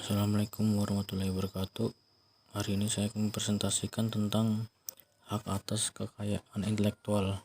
Assalamualaikum warahmatullahi wabarakatuh. Hari ini saya akan mempresentasikan tentang hak atas kekayaan intelektual,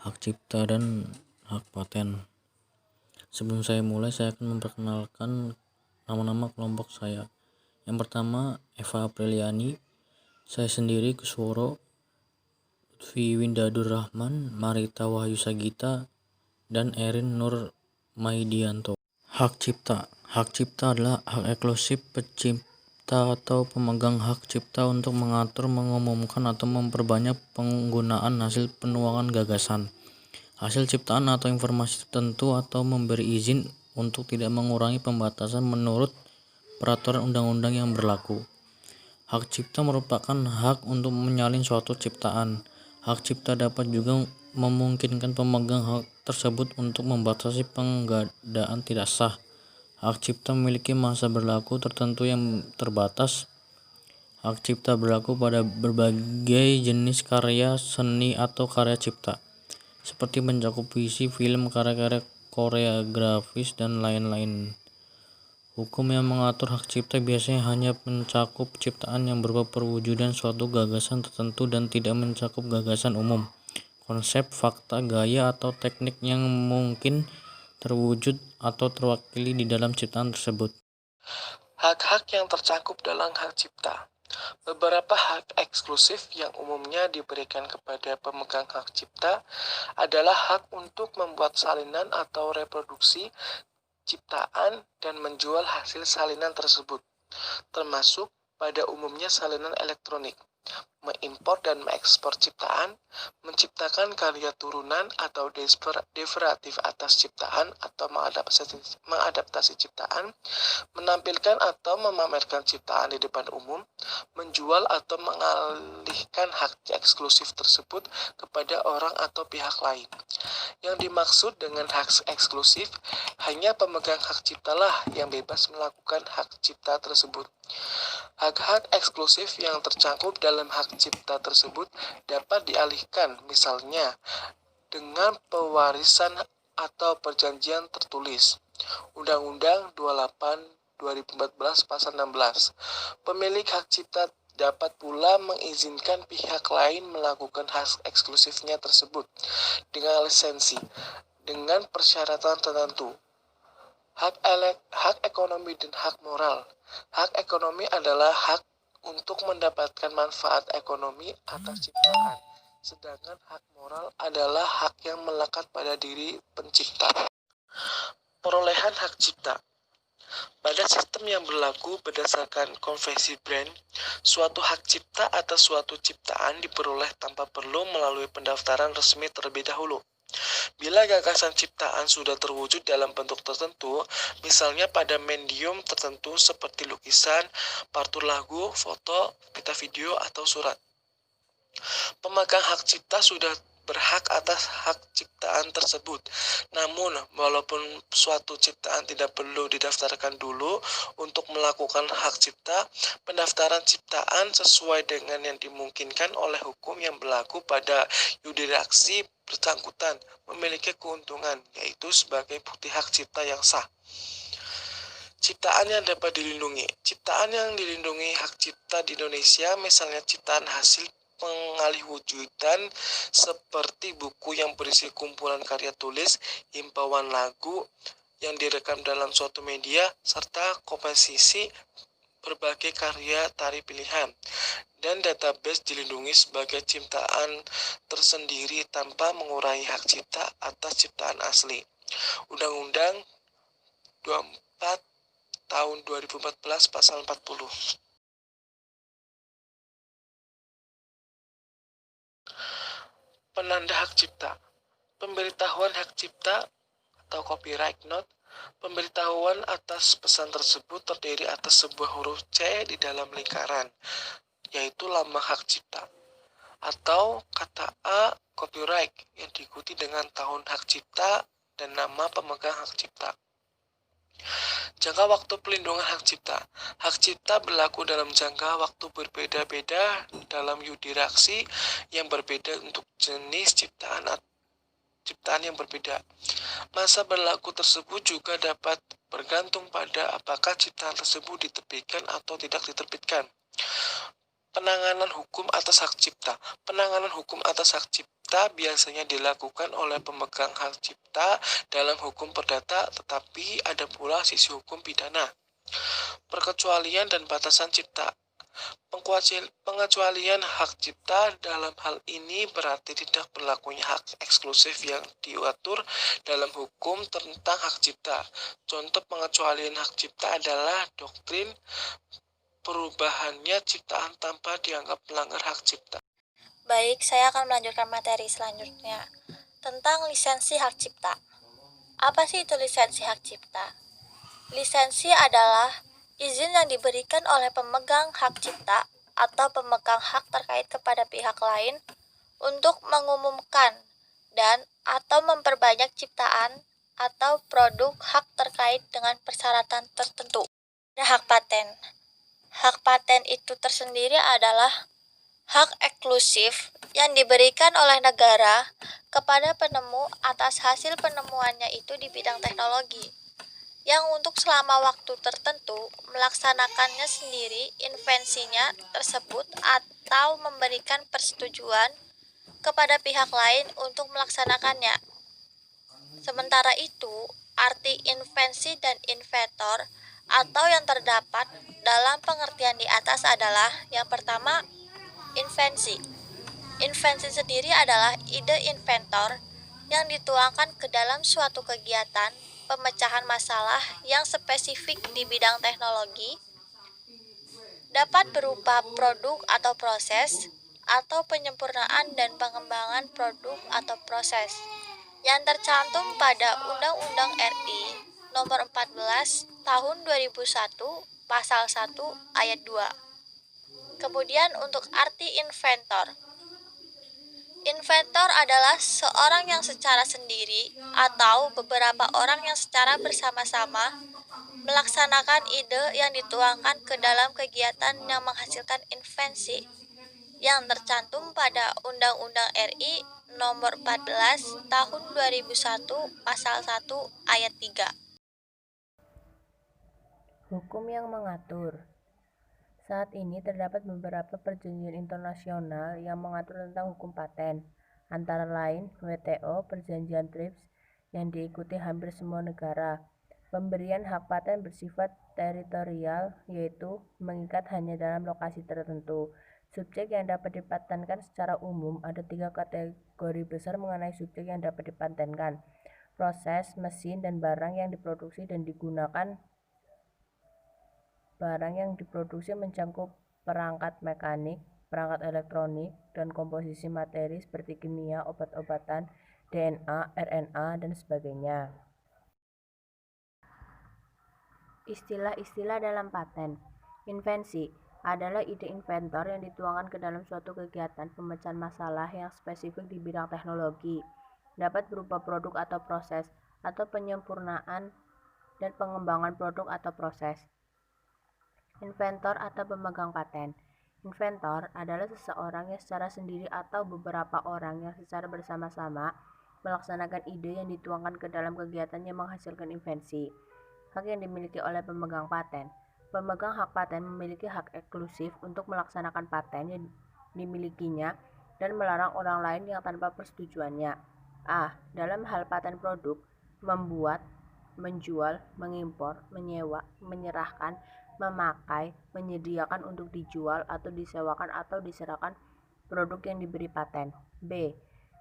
hak cipta, dan hak paten. Sebelum saya mulai, saya akan memperkenalkan nama-nama kelompok saya. Yang pertama, Eva Apriliani. Saya sendiri, Kusworo, Lutfi Windadur Rahman, Marita Wahyu Sagita, dan Erin Nur Maidianto. Hak cipta. Hak cipta adalah hak eksklusif pencipta atau pemegang hak cipta untuk mengatur, mengumumkan, atau memperbanyak penggunaan hasil penuangan gagasan, hasil ciptaan atau informasi tertentu, atau memberi izin untuk tidak mengurangi pembatasan menurut peraturan undang-undang yang berlaku. Hak cipta merupakan hak untuk menyalin suatu ciptaan. Hak cipta dapat juga memungkinkan pemegang hak tersebut untuk membatasi penggandaan tidak sah. Hak cipta memiliki masa berlaku tertentu yang terbatas. Hak cipta berlaku pada berbagai jenis karya seni atau karya cipta, seperti mencakup puisi, film, karya-karya koreografis, dan lain-lain. Hukum yang mengatur hak cipta biasanya hanya mencakup ciptaan yang berupa perwujudan suatu gagasan tertentu dan tidak mencakup gagasan umum, konsep, fakta, gaya, atau teknik yang mungkin terwujud atau terwakili di dalam ciptaan tersebut. Hak-hak yang tercakup dalam hak cipta. Beberapa hak eksklusif yang umumnya diberikan kepada pemegang hak cipta adalah hak untuk membuat salinan atau reproduksi ciptaan dan menjual hasil salinan tersebut, termasuk pada umumnya salinan elektronik, mengimpor dan mengekspor ciptaan, menciptakan karya turunan atau derivatif atas ciptaan atau mengadaptasi ciptaan, menampilkan atau memamerkan ciptaan di depan umum, menjual atau mengalihkan hak eksklusif tersebut kepada orang atau pihak lain. Yang dimaksud dengan hak eksklusif, hanya pemegang hak ciptalah yang bebas melakukan hak cipta tersebut. Hak-hak eksklusif yang tercakup dalam hak cipta tersebut dapat dialihkan, misalnya dengan pewarisan atau perjanjian tertulis. Undang-Undang 28/2014 Pasal 16. Pemilik hak cipta dapat pula mengizinkan pihak lain melakukan hak eksklusifnya tersebut dengan lisensi, dengan persyaratan tertentu. Hak ekonomi dan hak moral. Hak ekonomi adalah hak untuk mendapatkan manfaat ekonomi atas ciptaan, sedangkan hak moral adalah hak yang melekat pada diri pencipta. Perolehan hak cipta. Pada sistem yang berlaku berdasarkan konvensi Brand, suatu hak cipta atas suatu ciptaan diperoleh tanpa perlu melalui pendaftaran resmi terlebih dahulu. Bila gagasan ciptaan sudah terwujud dalam bentuk tertentu, misalnya pada medium tertentu seperti lukisan, partitur lagu, foto, pita video, atau surat, pemegang hak cipta sudah berhak atas hak ciptaan tersebut. Namun, walaupun suatu ciptaan tidak perlu didaftarkan dulu untuk melakukan hak cipta, pendaftaran ciptaan sesuai dengan yang dimungkinkan oleh hukum yang berlaku pada yurisdiksi bersangkutan memiliki keuntungan, yaitu sebagai bukti hak cipta yang sah. Ciptaan yang dapat dilindungi. Ciptaan yang dilindungi hak cipta di Indonesia, misalnya ciptaan hasil pengalihwujudan seperti buku yang berisi kumpulan karya tulis, himbauan lagu yang direkam dalam suatu media, serta komposisi berbagai karya tari pilihan, dan database dilindungi sebagai ciptaan tersendiri tanpa mengurangi hak cipta atas ciptaan asli. Undang-Undang 24 tahun 2014 Pasal 40. Penanda hak cipta. Pemberitahuan hak cipta atau copyright note. Pemberitahuan atas pesan tersebut terdiri atas sebuah huruf C di dalam lingkaran, yaitu lambang hak cipta, atau kata A copyright yang diikuti dengan tahun hak cipta dan nama pemegang hak cipta. Jangka waktu pelindungan hak cipta. Hak cipta berlaku dalam jangka waktu berbeda-beda dalam yurisdiksi yang berbeda untuk jenis ciptaan yang berbeda. Masa berlaku tersebut juga dapat bergantung pada apakah ciptaan tersebut diterbitkan atau tidak diterbitkan. Penanganan hukum atas hak cipta. Penanganan hukum atas hak cipta biasanya dilakukan oleh pemegang hak cipta dalam hukum perdata, tetapi ada pula sisi hukum pidana. Perkecualian dan batasan cipta. Pengecualian hak cipta dalam hal ini berarti tidak berlakunya hak eksklusif yang diatur dalam hukum tentang hak cipta. Contoh pengecualian hak cipta adalah doktrin perubahannya ciptaan tanpa dianggap melanggar hak cipta. Baik, saya akan melanjutkan materi selanjutnya tentang lisensi hak cipta. Apa sih itu lisensi hak cipta? Lisensi adalah izin yang diberikan oleh pemegang hak cipta atau pemegang hak terkait kepada pihak lain untuk mengumumkan dan atau memperbanyak ciptaan atau produk hak terkait dengan persyaratan tertentu. Ada hak paten. Hak paten itu tersendiri adalah hak eksklusif yang diberikan oleh negara kepada penemu atas hasil penemuannya itu di bidang teknologi, yang untuk selama waktu tertentu melaksanakannya sendiri invensinya tersebut atau memberikan persetujuan kepada pihak lain untuk melaksanakannya. Sementara itu, arti invensi dan inventor atau yang terdapat dalam pengertian di atas adalah yang pertama, invensi. Invensi sendiri adalah ide inventor yang dituangkan ke dalam suatu kegiatan pemecahan masalah yang spesifik di bidang teknologi, dapat berupa produk atau proses, atau penyempurnaan dan pengembangan produk atau proses, yang tercantum pada Undang-Undang RI Nomor 14 Tahun 2001 Pasal 1 Ayat 2. Kemudian untuk arti inventor. Inventor adalah seorang yang secara sendiri atau beberapa orang yang secara bersama-sama melaksanakan ide yang dituangkan ke dalam kegiatan yang menghasilkan invensi yang tercantum pada Undang-Undang RI Nomor 14 Tahun 2001 Pasal 1 Ayat 3. Hukum yang mengatur. Saat ini terdapat beberapa perjanjian internasional yang mengatur tentang hukum paten, antara lain WTO, Perjanjian TRIPS yang diikuti hampir semua negara. Pemberian hak paten bersifat teritorial, yaitu mengikat hanya dalam lokasi tertentu. Subjek yang dapat dipatenkan secara umum ada 3 kategori besar mengenai subjek yang dapat dipatenkan: proses, mesin, dan barang yang diproduksi dan digunakan. Barang yang diproduksi mencakup perangkat mekanik, perangkat elektronik, dan komposisi materi seperti kimia, obat-obatan, DNA, RNA, dan sebagainya. Istilah-istilah dalam paten. Invensi adalah ide inventor yang dituangkan ke dalam suatu kegiatan pemecahan masalah yang spesifik di bidang teknologi. Dapat berupa produk atau proses, atau penyempurnaan dan pengembangan produk atau proses. Inventor atau pemegang paten. Inventor adalah seseorang yang secara sendiri atau beberapa orang yang secara bersama-sama melaksanakan ide yang dituangkan ke dalam kegiatan yang menghasilkan invensi. Hak yang dimiliki oleh pemegang paten. Pemegang hak paten memiliki hak eksklusif untuk melaksanakan paten yang dimilikinya dan melarang orang lain yang tanpa persetujuannya. Dalam hal paten produk, membuat, menjual, mengimpor, menyewa, menyerahkan, memakai, menyediakan untuk dijual atau disewakan atau diserahkan produk yang diberi paten. B.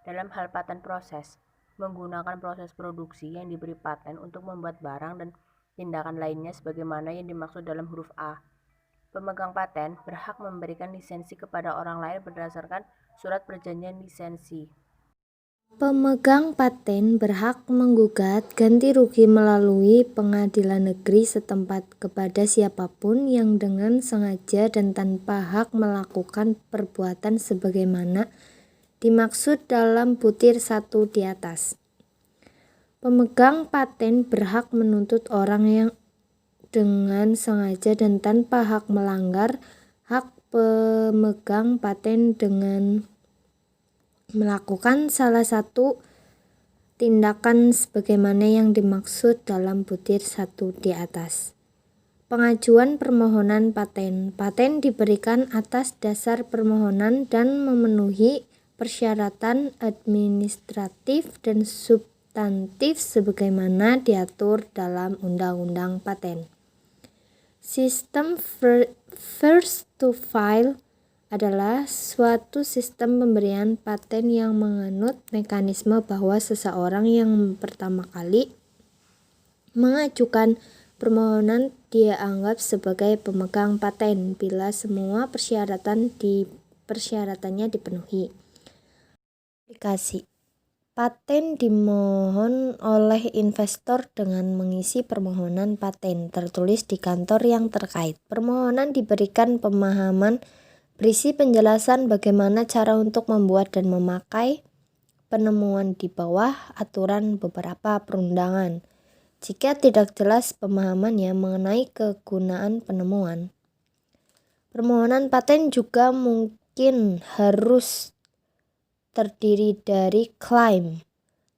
Dalam hal paten proses, menggunakan proses produksi yang diberi paten untuk membuat barang dan tindakan lainnya sebagaimana yang dimaksud dalam huruf A. Pemegang paten berhak memberikan lisensi kepada orang lain berdasarkan surat perjanjian lisensi. Pemegang paten berhak menggugat ganti rugi melalui pengadilan negeri setempat kepada siapapun yang dengan sengaja dan tanpa hak melakukan perbuatan sebagaimana dimaksud dalam butir 1 di atas. Pemegang paten berhak menuntut orang yang dengan sengaja dan tanpa hak melanggar hak pemegang paten dengan melakukan salah satu tindakan sebagaimana yang dimaksud dalam butir 1 di atas. Pengajuan permohonan paten. Paten diberikan atas dasar permohonan dan memenuhi persyaratan administratif dan substantif sebagaimana diatur dalam Undang-Undang Paten. Sistem first to file adalah suatu sistem pemberian paten yang menganut mekanisme bahwa seseorang yang pertama kali mengajukan permohonan dianggap sebagai pemegang paten bila semua persyaratannya dipenuhi. Aplikasi paten dimohon oleh investor dengan mengisi permohonan paten tertulis di kantor yang terkait. Permohonan diberikan pemahaman berisi penjelasan bagaimana cara untuk membuat dan memakai penemuan di bawah aturan beberapa perundangan. Jika tidak jelas pemahamannya mengenai kegunaan penemuan, permohonan paten juga mungkin harus terdiri dari klaim.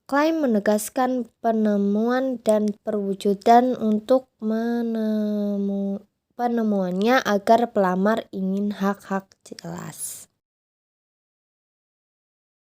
Klaim menegaskan penemuan dan perwujudan untuk penemuannya agar pelamar ingin hak-hak jelas.